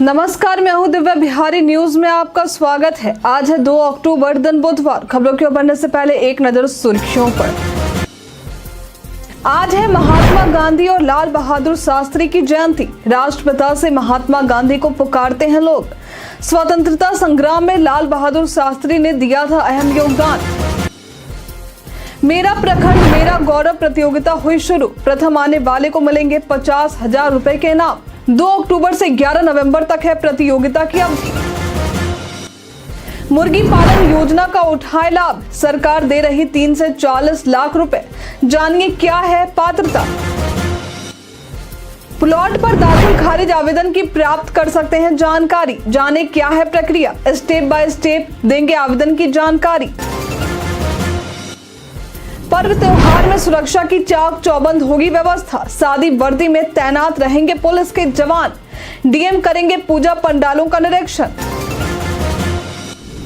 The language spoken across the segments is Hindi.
नमस्कार, मैं हूं दिव्या। बिहारी न्यूज में आपका स्वागत है। आज है 2 अक्टूबर, दिन बुधवार। खबरों की ओर बढ़ने से पहले एक नजर सुर्खियों पर। आज है महात्मा गांधी और लाल बहादुर शास्त्री की जयंती। राष्ट्रपिता से महात्मा गांधी को पुकारते हैं लोग। स्वतंत्रता संग्राम में लाल बहादुर शास्त्री ने दिया था अहम योगदान। मेरा प्रखंड मेरा गौरव प्रतियोगिता हुई शुरू। प्रथम आने वाले को मिलेंगे 50,000 रुपए के इनाम। 2 अक्टूबर से 11 नवंबर तक है प्रतियोगिता की अवधि। मुर्गी पालन योजना का उठाए लाभ। सरकार दे रही 3 से 40 लाख रुपए। जानिए क्या है पात्रता। प्लॉट पर दाखिल खारिज आवेदन की प्राप्त कर सकते हैं जानकारी। जाने क्या है प्रक्रिया। स्टेप बाय स्टेप देंगे आवेदन की जानकारी। पर्व त्योहार में सुरक्षा की चाक चौबंद होगी व्यवस्था। सादी वर्दी में तैनात रहेंगे पुलिस के जवान। डीएम करेंगे पूजा पंडालों का निरीक्षण।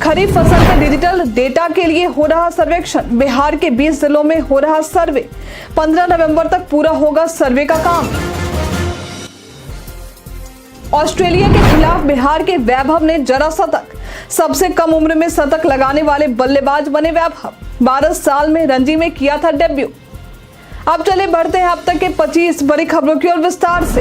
खरीफ फसल के डिजिटल डेटा के लिए हो रहा सर्वेक्षण। बिहार के 20 जिलों में हो रहा सर्वे। 15 नवंबर तक पूरा होगा सर्वे का काम। ऑस्ट्रेलिया के खिलाफ बिहार के वैभव ने जड़ा शतक। सबसे कम उम्र में शतक लगाने वाले बल्लेबाज बने वैभव। 12 साल में रणजी में किया था डेब्यू। अब चले बढ़ते हैं अब तक के 25 बड़ी खबरों की ओर विस्तार से।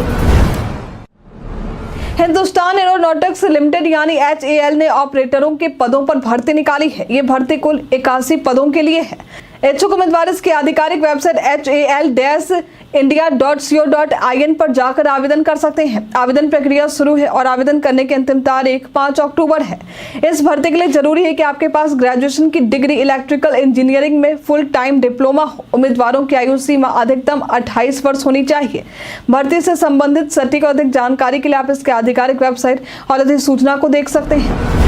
हिंदुस्तान एरोनॉटिक्स लिमिटेड यानी HAL ने ऑपरेटरों के पदों पर भर्ती निकाली है। ये भर्ती कुल 81 पदों के लिए है। इच्छुक उम्मीदवार इसकी आधिकारिक वेबसाइट HAL-india.co.in पर जाकर आवेदन कर सकते हैं। आवेदन प्रक्रिया शुरू है और आवेदन करने की अंतिम तारीख 5 अक्टूबर है। इस भर्ती के लिए जरूरी है कि आपके पास ग्रेजुएशन की डिग्री इलेक्ट्रिकल इंजीनियरिंग में फुल टाइम डिप्लोमा हो। उम्मीदवारों की आयु सीमा अधिकतम 28 वर्ष होनी चाहिए। भर्ती से संबंधित सटीक और अधिक जानकारी के लिए आप इसके आधिकारिक वेबसाइट और अधिसूचना को देख सकते हैं।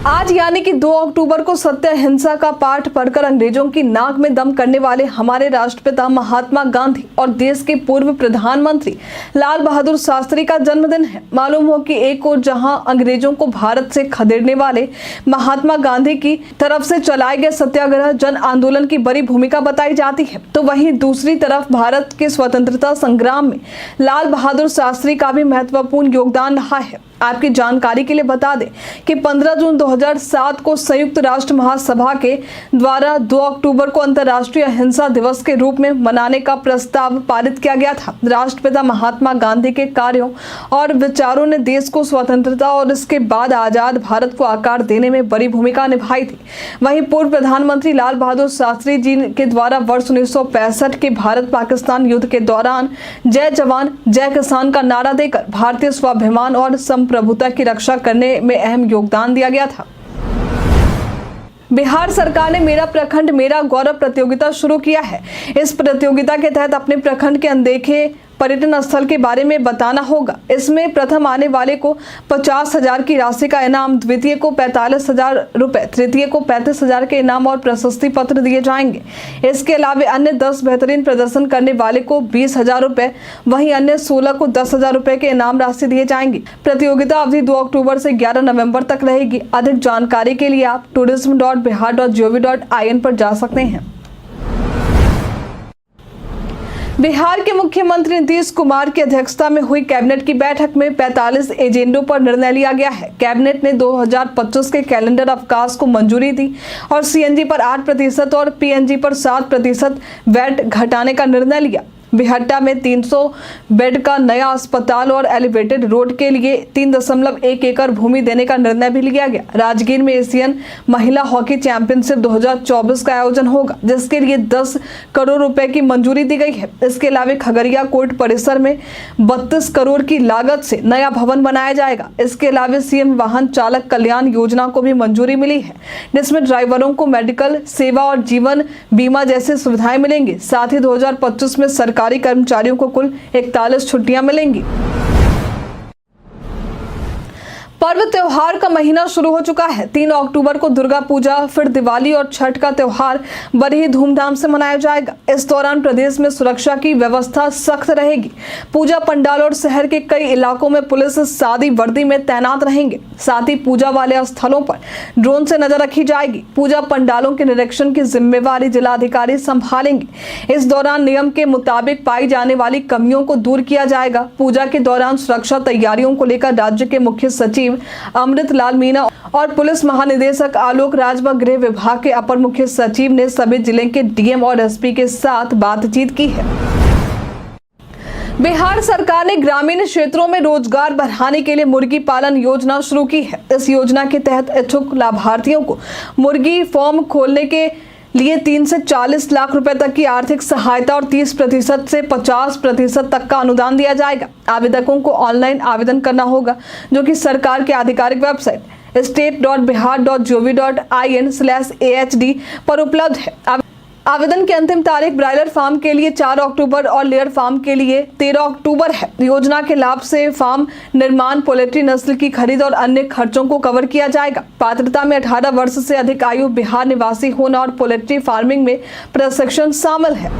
आज यानी कि 2 अक्टूबर को सत्य अहिंसा का पाठ पढ़कर अंग्रेजों की नाक में दम करने वाले हमारे राष्ट्रपिता महात्मा गांधी और देश के पूर्व प्रधानमंत्री लाल बहादुर शास्त्री का जन्मदिन है। मालूम हो कि एक ओर जहां अंग्रेजों को भारत से खदेड़ने वाले महात्मा गांधी की तरफ से चलाए गए सत्याग्रह जन आंदोलन की बड़ी भूमिका बताई जाती है, तो वहीं दूसरी तरफ भारत के स्वतंत्रता संग्राम में लाल बहादुर शास्त्री का भी महत्वपूर्ण योगदान रहा है। आपकी जानकारी के लिए बता दें कि 15 जून 2007 को संयुक्त राष्ट्र महासभा के द्वारा 2 अक्टूबर को अंतर्राष्ट्रीय अहिंसा दिवस के रूप में मनाने का प्रस्ताव पारित किया गया था। राष्ट्रपिता महात्मा गांधी के कार्यों और विचारों ने देश को स्वतंत्रता और इसके बाद आजाद भारत को आकार देने में बड़ी भूमिका निभाई थी। वहीं पूर्व प्रधानमंत्री लाल बहादुर शास्त्री जी के द्वारा वर्ष 1965 के भारत पाकिस्तान युद्ध के दौरान जय जवान जय किसान का नारा देकर भारतीय स्वाभिमान और प्रभुता की रक्षा करने में अहम योगदान दिया गया था। बिहार सरकार ने मेरा प्रखंड मेरा गौरव प्रतियोगिता शुरू किया है। इस प्रतियोगिता के तहत अपने प्रखंड के अनदेखे पर्यटन स्थल के बारे में बताना होगा। इसमें प्रथम आने वाले को 50,000 की राशि का इनाम, द्वितीय को 45,000 रुपए, तृतीय को 35,000 के इनाम और प्रशस्ति पत्र दिए जाएंगे। इसके अलावा अन्य 10 बेहतरीन प्रदर्शन करने वाले को 20,000 रुपए, वहीं अन्य 16 को 10,000 रुपए के इनाम राशि दिए जाएंगे। प्रतियोगिता अवधि 2 अक्टूबर से 11 नवंबर तक रहेगी। अधिक जानकारी के लिए आप tourism.bihar.gov.in पर जा सकते हैं। बिहार के मुख्यमंत्री नीतीश कुमार की अध्यक्षता में हुई कैबिनेट की बैठक में 45 एजेंडों पर निर्णय लिया गया है। कैबिनेट ने 2025 के कैलेंडर अवकाश को मंजूरी दी और CNG पर 8% और PNG पर 7% वैट घटाने का निर्णय लिया। बिहट्टा में 300 बेड का नया अस्पताल और एलिवेटेड रोड के लिए 3.1 एकड़ भूमि देने का निर्णय भी लिया गया। राजगीर में एशियन महिला हॉकी चैंपियनशिप 2024 का आयोजन होगा, जिसके लिए 10 करोड़ रुपए की मंजूरी दी गई है। इसके अलावा खगड़िया कोर्ट परिसर में 32 करोड़ की लागत से नया भवन बनाया जाएगा। इसके अलावा CM वाहन चालक कल्याण योजना को भी मंजूरी मिली है, जिसमें ड्राइवरों को मेडिकल सेवा और जीवन बीमा जैसी सुविधाएं मिलेंगी। साथ ही 2025 में सरकारी कर्मचारियों को कुल 41 छुट्टियां मिलेंगी। पर्व त्योहार का महीना शुरू हो चुका है। 3 अक्टूबर को दुर्गा पूजा, फिर दिवाली और छठ का त्योहार बड़ी ही धूमधाम से मनाया जाएगा। इस दौरान प्रदेश में सुरक्षा की व्यवस्था सख्त रहेगी। पूजा पंडाल और शहर के कई इलाकों में पुलिस सादी वर्दी में तैनात रहेंगे। साथ ही पूजा वाले स्थलों पर ड्रोन से नजर रखी जाएगी। पूजा पंडालों के निरीक्षण की जिम्मेवारी जिलाधिकारी संभालेंगे। इस दौरान नियम के मुताबिक पाई जाने वाली कमियों को दूर किया जाएगा। पूजा के दौरान सुरक्षा तैयारियों को लेकर राज्य के मुख्य सचिव अमृत लाल मीणा और पुलिस महानिदेशक आलोक राज व गृह विभाग के अपर मुख्य सचिव ने सभी जिले के डीएम और एसपी के साथ बातचीत की है। बिहार सरकार ने ग्रामीण क्षेत्रों में रोजगार बढ़ाने के लिए मुर्गी पालन योजना शुरू की है। इस योजना के तहत इच्छुक लाभार्थियों को मुर्गी फार्म खोलने के लिए 3 से 40 लाख रुपए तक की आर्थिक सहायता और 30% से 50% तक का अनुदान दिया जाएगा। आवेदकों को ऑनलाइन आवेदन करना होगा, जो कि सरकार के आधिकारिक वेबसाइट state.bihar.gov.in/ahd पर उपलब्ध है। आवेदन की अंतिम तारीख ब्रायलर फार्म के लिए 4 अक्टूबर और लेयर फार्म के लिए 13 अक्टूबर है। योजना के लाभ से फार्म निर्माण, पोल्ट्री नस्ल की खरीद और अन्य खर्चों को कवर किया जाएगा। पात्रता में 18 वर्ष से अधिक आयु, बिहार निवासी होना और पोल्ट्री फार्मिंग में प्रशिक्षण शामिल है।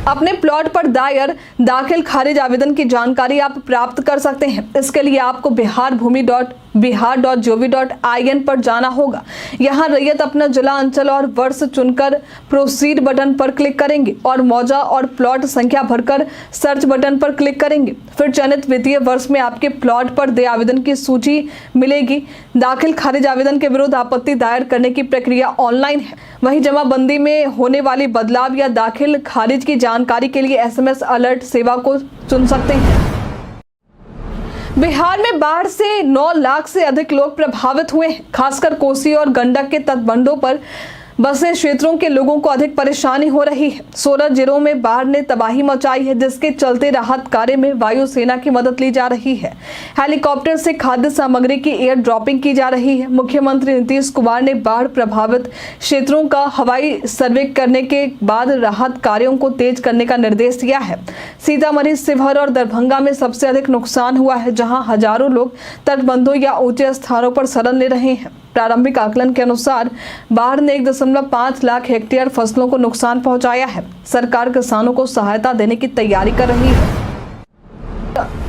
अपने प्लॉट पर दाखिल खारिज आवेदन की जानकारी आप प्राप्त कर सकते हैं। इसके लिए आपको biharbhumi.bihar.gov.in पर जाना होगा। यहाँ रैयत अपना जिला, अंचल और वर्ष चुनकर प्रोसीड बटन पर क्लिक करेंगे और मौजा और प्लॉट संख्या भरकर सर्च बटन पर क्लिक करेंगे। फिर चयनित वित्तीय वर्ष में आपके प्लॉट पर देय आवेदन की सूची मिलेगी। दाखिल खारिज आवेदन के विरुद्ध आपत्ति दायर करने की प्रक्रिया ऑनलाइन है। वहीं जमाबंदी में होने वाली बदलाव या दाखिल खारिज की जानकारी के लिए SMS अलर्ट सेवा को चुन सकते हैं। बिहार में बाढ़ से 9 लाख से अधिक लोग प्रभावित हुए हैं। खासकर कोसी और गंडक के तटबंधों पर बसे क्षेत्रों के लोगों को अधिक परेशानी हो रही है। 16 जिलों में बाढ़ ने तबाही मचाई है, जिसके चलते राहत कार्य में वायुसेना की मदद ली जा रही है। हेलीकॉप्टर से खाद्य सामग्री की एयर ड्रॉपिंग की जा रही है। मुख्यमंत्री नीतीश कुमार ने बाढ़ प्रभावित क्षेत्रों का हवाई सर्वे करने के बाद राहत कार्यों को तेज करने का निर्देश दिया है। सीतामढ़ी, शिवहर और दरभंगा में सबसे अधिक नुकसान हुआ है, जहां हजारों लोग तटबंधों या ऊंचे स्थानों पर शरण ले रहे हैं। प्रारंभिक आकलन के अनुसार बाढ़ ने 1.5 लाख हेक्टेयर फसलों को नुकसान पहुंचाया है। सरकार किसानों को सहायता देने की तैयारी कर रही है।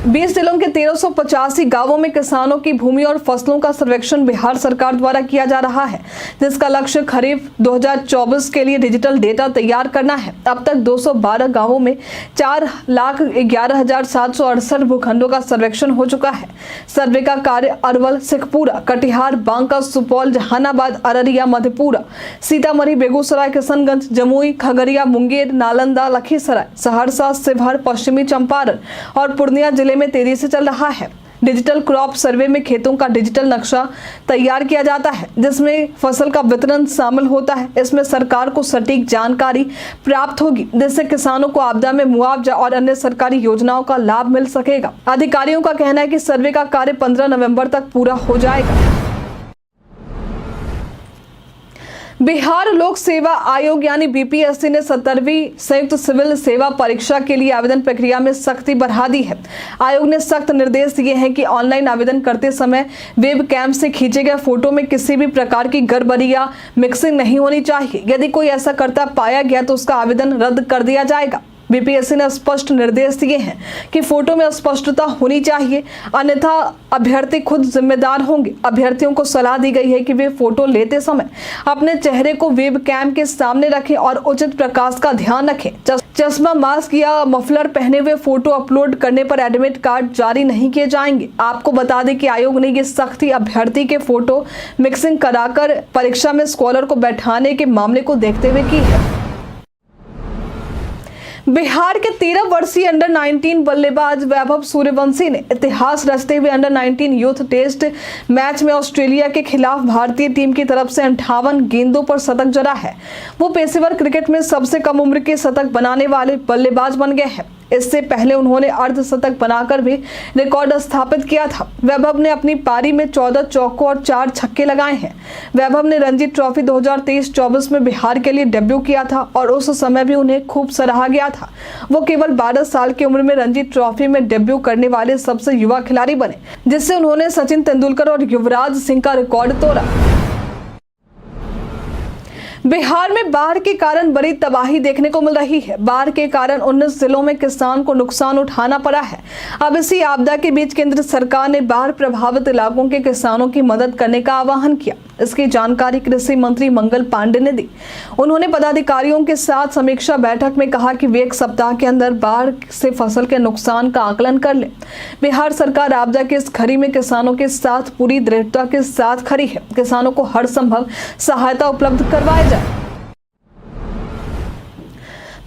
20 जिलों के 1385 गांवों में किसानों की भूमि और फसलों का सर्वेक्षण बिहार सरकार द्वारा किया जा रहा है, जिसका लक्ष्य खरीफ 2024 के लिए डिजिटल डेटा तैयार करना है। अब तक 212 गांवों में 4,11,768 भूखंडों का सर्वेक्षण हो चुका है। सर्वे का कार्य अरवल, शेखपुरा, कटिहार, बांका, सुपौल, जहानाबाद, अररिया, मधेपुरा, सीतामढ़ी, बेगूसराय, किशनगंज, जमुई, खगड़िया, मुंगेर, नालंदा, लखीसराय, सहरसा, शिवहर, पश्चिमी चंपारण और पूर्णिया जिले में तेजी से चल रहा है। डिजिटल क्रॉप सर्वे में खेतों का डिजिटल नक्शा तैयार किया जाता है, जिसमें फसल का वितरण शामिल होता है। इसमें सरकार को सटीक जानकारी प्राप्त होगी, जिससे किसानों को आपदा में मुआवजा और अन्य सरकारी योजनाओं का लाभ मिल सकेगा। अधिकारियों का कहना है कि सर्वे का कार्य 15 नवंबर तक पूरा हो जाएगा। बिहार लोक सेवा आयोग यानी बीपीएससी ने 17वीं संयुक्त सिविल सेवा परीक्षा के लिए आवेदन प्रक्रिया में सख्ती बढ़ा दी है। आयोग ने सख्त निर्देश दिए हैं कि ऑनलाइन आवेदन करते समय वेब कैम से खींचे गए फोटो में किसी भी प्रकार की गड़बड़ी या मिक्सिंग नहीं होनी चाहिए। यदि कोई ऐसा करता पाया गया तो उसका आवेदन रद्द कर दिया जाएगा। बीपीएससी ने स्पष्ट निर्देश दिए हैं कि फोटो में स्पष्टता होनी चाहिए, अन्यथा अभ्यर्थी खुद जिम्मेदार होंगे। अभ्यर्थियों को सलाह दी गई है कि वे फोटो लेते समय अपने चेहरे को वेब कैम के सामने रखें और उचित प्रकाश का ध्यान रखें। चश्मा, मास्क या मफलर पहने हुए फोटो अपलोड करने पर एडमिट कार्ड जारी नहीं किए जाएंगे। आपको बता दें कि आयोग ने ये सख्ती अभ्यर्थी के फोटो मिक्सिंग कराकर परीक्षा में स्कॉलर को बैठाने के मामले को देखते हुए की है। बिहार के 13 वर्षीय अंडर 19 बल्लेबाज वैभव सूर्यवंशी ने इतिहास रचते हुए अंडर 19 यूथ टेस्ट मैच में ऑस्ट्रेलिया के खिलाफ भारतीय टीम की तरफ से 58 गेंदों पर शतक जड़ा है। वो पेशेवर क्रिकेट में सबसे कम उम्र के शतक बनाने वाले बल्लेबाज बन गए हैं। इससे पहले उन्होंने अर्धशतक बनाकर भी रिकॉर्ड स्थापित किया था। वैभव ने अपनी पारी में 14 चौकों और 4 छक्के लगाए हैं। वैभव ने रणजी ट्रॉफी 2023-24 में बिहार के लिए डेब्यू किया था और उस समय भी उन्हें खूब सराहा गया था। वो केवल 12 साल की उम्र में रणजी ट्रॉफी में डेब्यू करने वाले सबसे युवा खिलाड़ी बने, जिससे उन्होंने सचिन तेंदुलकर और युवराज सिंह का रिकॉर्ड तोड़ा। बिहार में बाढ़ के कारण बड़ी तबाही देखने को मिल रही है। बाढ़ के कारण 19 जिलों में किसान को नुकसान उठाना पड़ा है। अब इसी आपदा के बीच केंद्र सरकार ने बाढ़ प्रभावित इलाकों के किसानों की मदद करने का आह्वान किया। इसकी जानकारी कृषि मंत्री मंगल पांडे ने दी। उन्होंने पदाधिकारियों के साथ समीक्षा बैठक में कहा कि वे 1 सप्ताह के अंदर बाढ़ से फसल के नुकसान का आकलन कर लें। बिहार सरकार आपदा की इस घड़ी में किसानों के साथ पूरी दृढ़ता के साथ खड़ी है। किसानों को हर संभव सहायता उपलब्ध करवाई जाए।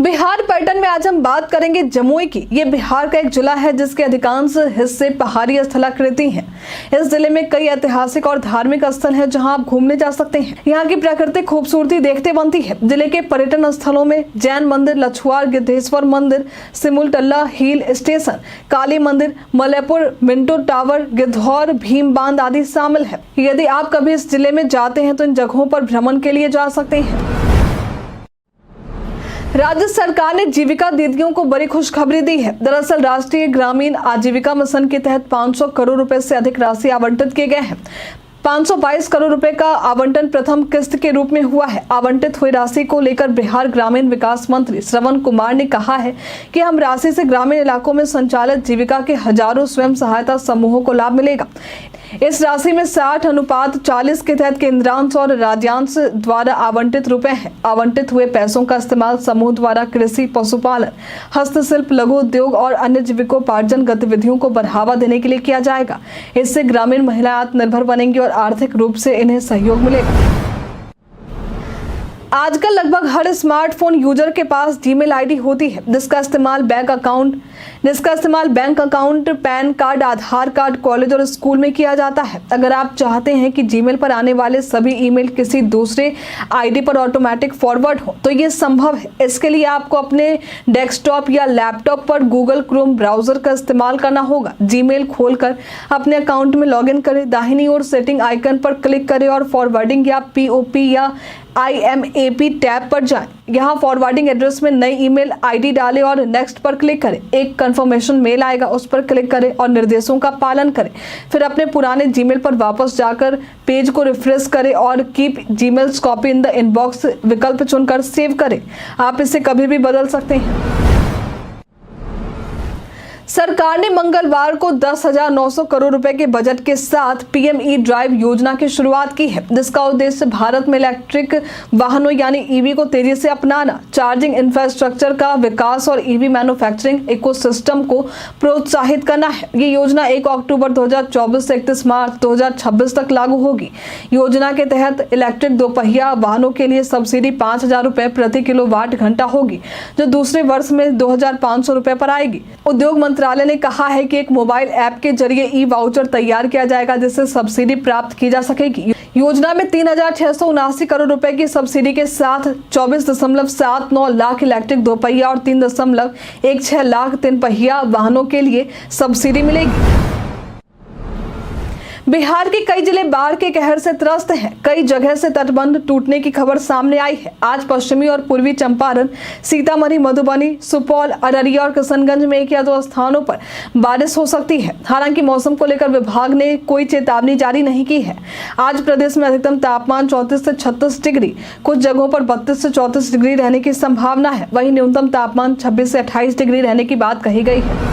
बिहार पर्यटन में आज हम बात करेंगे जमुई की। ये बिहार का एक जिला है जिसके अधिकांश हिस्से पहाड़ी स्थलाकृति हैं। इस जिले में कई ऐतिहासिक और धार्मिक स्थल हैं जहां आप घूमने जा सकते हैं। यहाँ की प्राकृतिक खूबसूरती देखते बनती है। जिले के पर्यटन स्थलों में जैन मंदिर, लछुआर गिद्धेश्वर मंदिर, सिमुलतला हिल स्टेशन, काली मंदिर, मलयपुर, मिंटो टावर, गिद्धौर, भीम बांध आदि शामिल है। यदि आप कभी इस जिले में जाते हैं तो इन जगहों पर भ्रमण के लिए जा सकते हैं। राज्य सरकार ने जीविका दीदियों को बड़ी खुशखबरी दी है। दरअसल राष्ट्रीय ग्रामीण आजीविका मिशन के तहत 500 करोड़ रुपए से अधिक राशि आवंटित किए गए हैं। 522 करोड़ रुपए का आवंटन प्रथम किस्त के रूप में हुआ है। आवंटित हुई राशि को लेकर बिहार ग्रामीण विकास मंत्री श्रवण कुमार ने कहा है कि हम राशि से ग्रामीण इलाकों में संचालित जीविका के हजारों स्वयं सहायता समूहों को लाभ मिलेगा। इस राशि में 60:40 के तहत केंद्रांश और राज्यांश द्वारा आवंटित रुपए हैं। आवंटित हुए पैसों का इस्तेमाल समूह द्वारा कृषि, पशुपालन, हस्तशिल्प, लघु उद्योग और अन्य जीविकोपार्जन गतिविधियों को बढ़ावा देने के लिए किया जाएगा। इससे ग्रामीण महिलाएं आत्मनिर्भर बनेंगी और आर्थिक रूप से इन्हें सहयोग मिलेगा। आजकल लगभग हर स्मार्टफोन यूजर के पास जीमेल आईडी होती है, जिसका इस्तेमाल बैंक अकाउंट, पैन कार्ड, आधार कार्ड, कॉलेज और स्कूल में किया जाता है। अगर आप चाहते हैं कि जीमेल पर आने वाले सभी ईमेल किसी दूसरे आईडी पर ऑटोमेटिक फॉरवर्ड हो तो ये संभव है। इसके लिए आपको अपने डेस्कटॉप या लैपटॉप पर गूगल क्रोम ब्राउजर का इस्तेमाल करना होगा। जीमेल खोलकर अपने अकाउंट में लॉगिन करें, दाहिनी ओर सेटिंग आइकन पर क्लिक करें और फॉरवर्डिंग या POP या IMAP टैब पर जाएं। यहाँ फॉरवर्डिंग एड्रेस में नई ईमेल आईडी डालें और नेक्स्ट पर क्लिक करें। एक कंफर्मेशन मेल आएगा, उस पर क्लिक करें और निर्देशों का पालन करें। फिर अपने पुराने जीमेल पर वापस जाकर पेज को रिफ्रेश करें और keep Gmails copy in the inbox विकल्प चुनकर सेव करें। आप इसे कभी भी बदल सकते हैं। सरकार ने मंगलवार को 10,900 करोड़ रुपए के बजट के साथ PM-E ड्राइव योजना की शुरुआत की है, जिसका उद्देश्य भारत में इलेक्ट्रिक वाहनों यानी EV को तेजी से अपनाना, चार्जिंग इंफ्रास्ट्रक्चर का विकास और EV मैन्युफैक्चरिंग इकोसिस्टम को प्रोत्साहित करना है। ये योजना 1 अक्टूबर 2024 से 31 मार्च 2026 तक लागू होगी। योजना के तहत इलेक्ट्रिक दोपहिया वाहनों के लिए सब्सिडी 5,000 रुपए प्रति किलोवाट घंटा होगी, जो दूसरे वर्ष में 2,500 रुपए पर आएगी। उद्योग मंत्रालय ने कहा है कि एक मोबाइल ऐप के जरिए ई-वाउचर तैयार किया जाएगा, जिससे सब्सिडी प्राप्त की जा सकेगी। योजना में 3,679 करोड़ रुपए की सब्सिडी के साथ 24.79 लाख इलेक्ट्रिक दोपहिया और 3.16 लाख 3 पहिया वाहनों के लिए सब्सिडी मिलेगी। बिहार के कई जिले बाढ़ के कहर से त्रस्त हैं। कई जगह से तटबंध टूटने की खबर सामने आई है। आज पश्चिमी और पूर्वी चंपारण, सीतामढ़ी, मधुबनी, सुपौल, अररिया और किशनगंज में 1 या 2 स्थानों पर बारिश हो सकती है। हालांकि मौसम को लेकर विभाग ने कोई चेतावनी जारी नहीं की है। आज प्रदेश में अधिकतम तापमान 34 से 36 डिग्री, कुछ जगहों पर 32 से 34 डिग्री रहने की संभावना है। वहीं न्यूनतम तापमान 26 से 28 डिग्री रहने की बात कही गई है।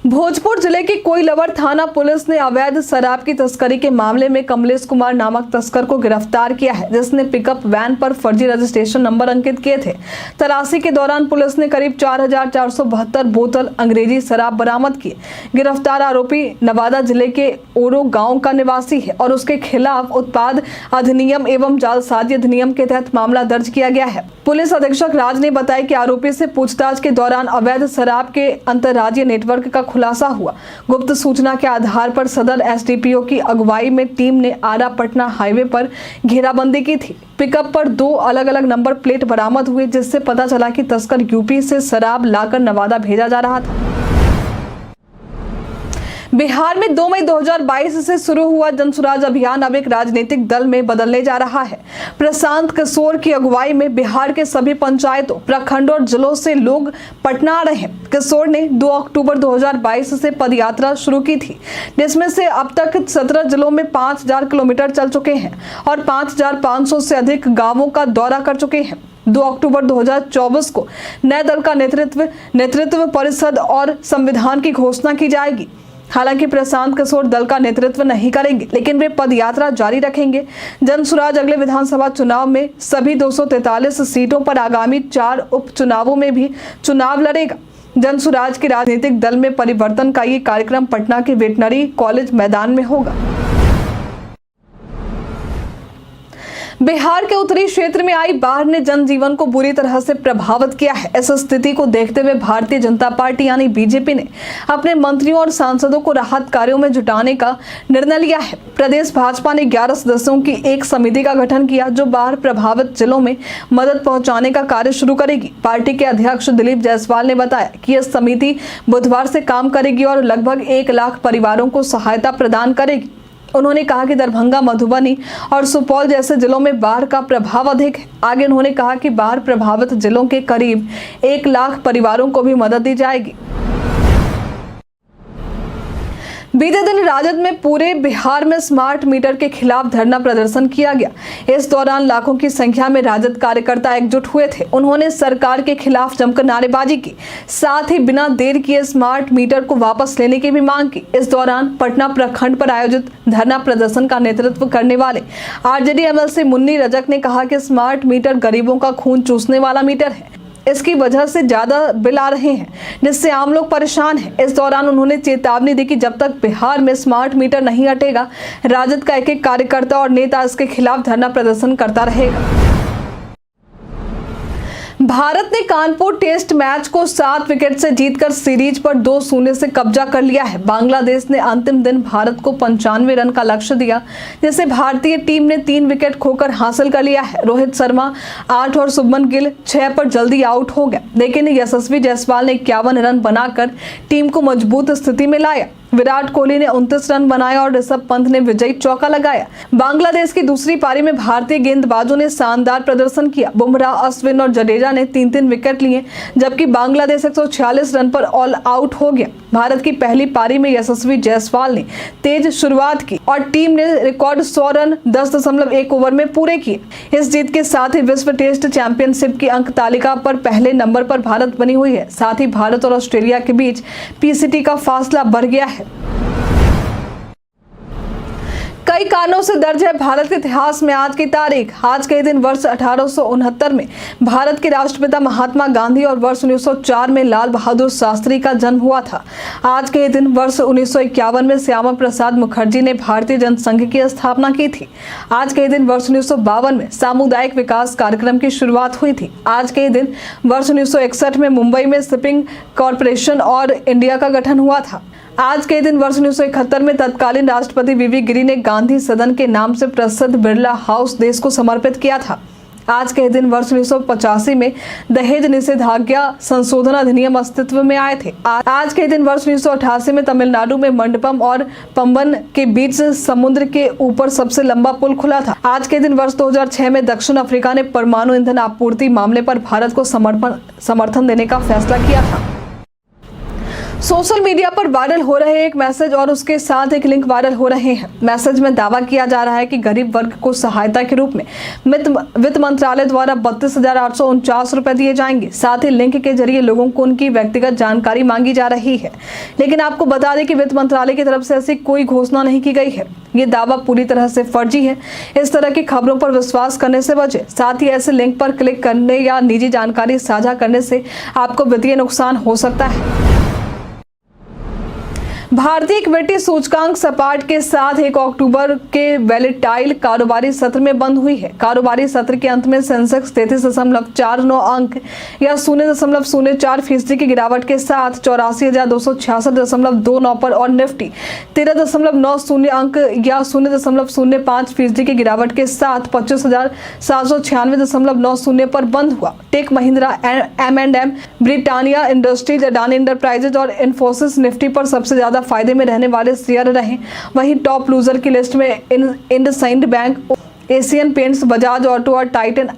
भोजपुर जिले की कोइलवर थाना पुलिस ने अवैध शराब की तस्करी के मामले में कमलेश कुमार नामक तस्कर को गिरफ्तार किया है, जिसने पिकअप वैन पर फर्जी रजिस्ट्रेशन नंबर अंकित किए थे। तलाशी के दौरान पुलिस ने करीब 4,472 बोतल अंग्रेजी शराब बरामद की। गिरफ्तार आरोपी नवादा जिले के ओरो गांव का निवासी है और उसके खिलाफ उत्पाद अधिनियम एवं जालसाजी अधिनियम के तहत मामला दर्ज किया गया है। पुलिस अधीक्षक राज ने बताया कि आरोपी से पूछताछ के दौरान अवैध शराब के अंतर्राज्यीय नेटवर्क का खुलासा हुआ। गुप्त सूचना के आधार पर सदर एसडीपीओ की अगुवाई में टीम ने आरा पटना हाईवे पर घेराबंदी की थी। पिकअप पर 2 अलग-अलग नंबर प्लेट बरामद हुए, जिससे पता चला कि तस्कर यूपी से शराब लाकर नवादा भेजा जा रहा था। बिहार में 2 मई 2022 से शुरू हुआ जनसुराज अभियान अब एक राजनीतिक दल में बदलने जा रहा है। प्रशांत किशोर की अगुवाई में बिहार के सभी पंचायतों, प्रखंडों और जिलों से लोग पटना आ रहे हैं। किशोर ने 2 अक्टूबर 2022 से पदयात्रा शुरू की थी, जिसमें से अब तक 17 जिलों में 5000 किलोमीटर चल चुके हैं और 5500 से अधिक गांवों का दौरा कर चुके हैं। 2 अक्टूबर 2024 को नए दल का नेतृत्व परिषद और संविधान की घोषणा की जाएगी। हालांकि प्रशांत किशोर दल का नेतृत्व नहीं करेंगे, लेकिन वे पदयात्रा जारी रखेंगे। जनसुराज अगले विधानसभा चुनाव में सभी 243 सीटों पर आगामी 4 उपचुनावों में भी चुनाव लड़ेगा। जनसुराज के राजनीतिक दल में परिवर्तन का ये कार्यक्रम पटना के वेटनरी कॉलेज मैदान में होगा। बिहार के उत्तरी क्षेत्र में आई बाढ़ ने जनजीवन को बुरी तरह से प्रभावित किया है। इस स्थिति को देखते हुए भारतीय जनता पार्टी यानी बीजेपी ने अपने मंत्रियों और सांसदों को राहत कार्यों में जुटाने का निर्णय लिया है। प्रदेश भाजपा ने 11 सदस्यों की एक समिति का गठन किया, जो बाढ़ प्रभावित जिलों में मदद पहुंचाने का कार्य शुरू करेगी। पार्टी के अध्यक्ष दिलीप जायसवाल ने बताया कि यह समिति बुधवार से काम करेगी और लगभग 1 लाख परिवारों को सहायता प्रदान करेगी। उन्होंने कहा कि दरभंगा, मधुबनी और सुपौल जैसे जिलों में बाढ़ का प्रभाव अधिक है। आगे उन्होंने कहा कि बाढ़ प्रभावित जिलों के करीब 1 लाख परिवारों को भी मदद दी जाएगी। बीते दिन राजद में पूरे बिहार में स्मार्ट मीटर के खिलाफ धरना प्रदर्शन किया गया। इस दौरान लाखों की संख्या में राजद कार्यकर्ता एकजुट हुए थे। उन्होंने सरकार के खिलाफ जमकर नारेबाजी की, साथ ही बिना देर किए स्मार्ट मीटर को वापस लेने की भी मांग की। इस दौरान पटना प्रखंड पर आयोजित धरना प्रदर्शन का नेतृत्व करने वाले आरजेडी एमएलसी मुन्नी रजक ने कहा कि स्मार्ट मीटर गरीबों का खून चूसने वाला मीटर है। इसकी वजह से ज्यादा बिल आ रहे हैं, जिससे आम लोग परेशान हैं। इस दौरान उन्होंने चेतावनी दी कि जब तक बिहार में स्मार्ट मीटर नहीं हटेगा, राजद का एक कार्यकर्ता और नेता इसके खिलाफ धरना प्रदर्शन करता रहेगा। भारत ने कानपुर टेस्ट मैच को 7 विकेट से जीतकर सीरीज पर 2-0 से कब्जा कर लिया है। बांग्लादेश ने अंतिम दिन भारत को 95 रन का लक्ष्य दिया, जिसे भारतीय टीम ने 3 विकेट खोकर हासिल कर लिया है। रोहित शर्मा 8 और शुभमन गिल 6 पर जल्दी आउट हो गया, लेकिन यशस्वी जायसवाल ने 51 रन बनाकर टीम को मजबूत स्थिति में लाया। विराट कोहली ने 29 रन बनाए और ऋषभ पंत ने विजयी चौका लगाया। बांग्लादेश की दूसरी पारी में भारतीय गेंदबाजों ने शानदार प्रदर्शन किया। बुमराह, अश्विन और जडेजा ने 3-3 विकेट लिए, जबकि बांग्लादेश 146 रन पर ऑल आउट हो गया। भारत की पहली पारी में यशस्वी जायसवाल ने तेज शुरुआत की और टीम ने रिकॉर्ड 100 रन 10.1 ओवर में पूरे किए। इस जीत के साथ ही विश्व टेस्ट चैंपियनशिप की अंक तालिका पर पहले नंबर पर भारत बनी हुई है। साथ ही भारत और ऑस्ट्रेलिया के बीच पीसीटी का फासला बढ़ गया है। कई कारणों से दर्ज है भारत के इतिहास में आज की तारीख। आज के दिन वर्ष 1869 में भारत के राष्ट्रपिता महात्मा गांधी और वर्ष 1904 में लाल बहादुर शास्त्री का जन्म हुआ था। आज के दिन वर्ष 1951 में श्यामा प्रसाद मुखर्जी ने भारतीय जनसंघ की स्थापना की थी। आज के दिन वर्ष 1952 में सामुदायिक विकास कार्यक्रम की शुरुआत हुई थी। आज के दिन वर्ष 1961 में मुंबई में शिपिंग कॉरपोरेशन और इंडिया का गठन हुआ था। आज के दिन वर्ष 1971 में तत्कालीन राष्ट्रपति वीवी गिरी ने गांधी सदन के नाम से प्रसिद्ध बिरला हाउस देश को समर्पित किया था। आज के दिन वर्ष 1985 में दहेज निषेधाज्ञा संशोधन अधिनियम अस्तित्व में आए थे। आज के दिन वर्ष 1988 में तमिलनाडु में मंडपम और पंबन के बीच समुद्र के ऊपर सबसे लंबा पुल खुला था। आज के दिन वर्ष 2006 में दक्षिण अफ्रीका ने परमाणु ईंधन आपूर्ति मामले पर भारत को समर्थन देने का फैसला किया था। सोशल मीडिया पर वायरल हो रहे एक मैसेज और उसके साथ एक लिंक वायरल हो रहे हैं। मैसेज में दावा किया जा रहा है कि गरीब वर्ग को सहायता के रूप में वित्त मंत्रालय द्वारा 32,849 रुपए दिए जाएंगे। साथ ही लिंक के जरिए लोगों को उनकी व्यक्तिगत जानकारी मांगी जा रही है, लेकिन आपको बता दें कि वित्त मंत्रालय की तरफ से ऐसी कोई घोषणा नहीं की गई है। ये दावा पूरी तरह से फर्जी है। इस तरह की खबरों पर विश्वास करने से बचें। साथ ही ऐसे लिंक पर क्लिक करने या निजी जानकारी साझा करने से आपको वित्तीय नुकसान हो सकता है। भारतीय इक्विटी सूचकांक सपाट के साथ 1 अक्टूबर के वैलेटाइल कारोबारी सत्र में बंद हुई है। कारोबारी सत्र के अंत में सेंसेक्स 33.49 अंक या 0.04% की गिरावट के साथ 84,266.29 पर और निफ्टी 13.90 अंक या 0.05% की गिरावट के साथ 25,796.90 पर बंद हुआ। Tech Mahindra, M&M, Britannia Industries, Adani Enterprises और इन्फोसिस निफ्टी पर सबसे ज्यादा फायदे में रहने वाले शेयर रहे। वहीं टॉप लूजर की लिस्ट में IndusInd bank, Asian paints, Bajaj auto और टाइटन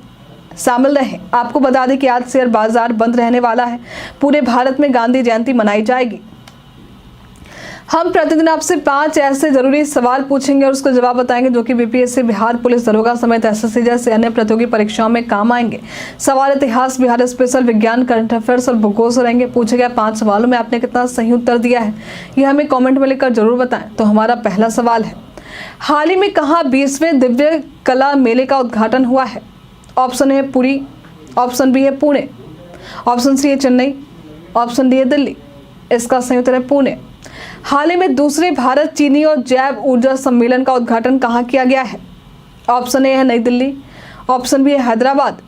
शामिल रहे। आपको बता दें कि आज शेयर बाजार बंद रहने वाला है। पूरे भारत में गांधी जयंती मनाई जाएगी। हम प्रतिदिन आपसे 5 ऐसे जरूरी सवाल पूछेंगे और उसका जवाब बताएंगे जो कि बीपीएससी, बिहार पुलिस दरोगा समेत एसएससी जैसे अन्य प्रतियोगी परीक्षाओं में काम आएंगे। सवाल इतिहास, बिहार स्पेशल, विज्ञान, करंट अफेयर्स और भूगोल से रहेंगे। पूछे गए 5 सवालों में आपने कितना सही उत्तर दिया है यह हमें कॉमेंट में लिखकर जरूर बताएं। तो हमारा पहला सवाल है, हाल ही में कहाँ 20वें दिव्य कला मेले का उद्घाटन हुआ है? ऑप्शन ए है पुरी, ऑप्शन बी है पुणे, ऑप्शन सी है चेन्नई, ऑप्शन डी है दिल्ली। इसका सही उत्तर है पुणे। हाल ही में दूसरे भारत चीनी और जैव ऊर्जा सम्मेलन का उद्घाटन कहाँ किया गया है? ऑप्शन ए है नई दिल्ली, ऑप्शन बी है हैदराबाद,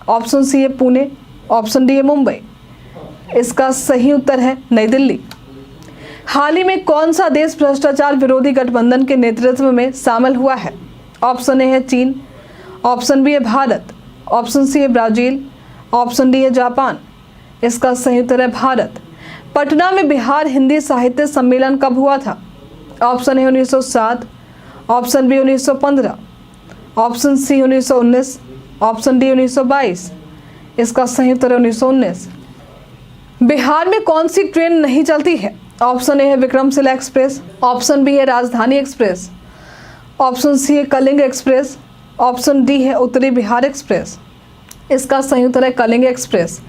ऑप्शन सी है पुणे, ऑप्शन डी है मुंबई। इसका सही उत्तर है नई दिल्ली। हाल ही में कौन सा देश भ्रष्टाचार विरोधी गठबंधन के नेतृत्व में शामिल हुआ है? ऑप्शन ए है चीन, ऑप्शन बी है भारत, ऑप्शन सी है ब्राजील, ऑप्शन डी है जापान। इसका सही उत्तर है भारत। पटना में बिहार हिंदी साहित्य सम्मेलन कब हुआ था? Option A 1907, option B 1915, option C 1919, option D 1922। इसका सही उत्तर है 1919। बिहार में कौन सी ट्रेन नहीं चलती है? ऑप्शन ए है विक्रमशिला एक्सप्रेस, ऑप्शन बी है राजधानी एक्सप्रेस, ऑप्शन सी है कलिंग एक्सप्रेस, ऑप्शन डी है उत्तरी बिहार एक्सप्रेस। इसका सही उत्तर है कलिंग एक्सप्रेस।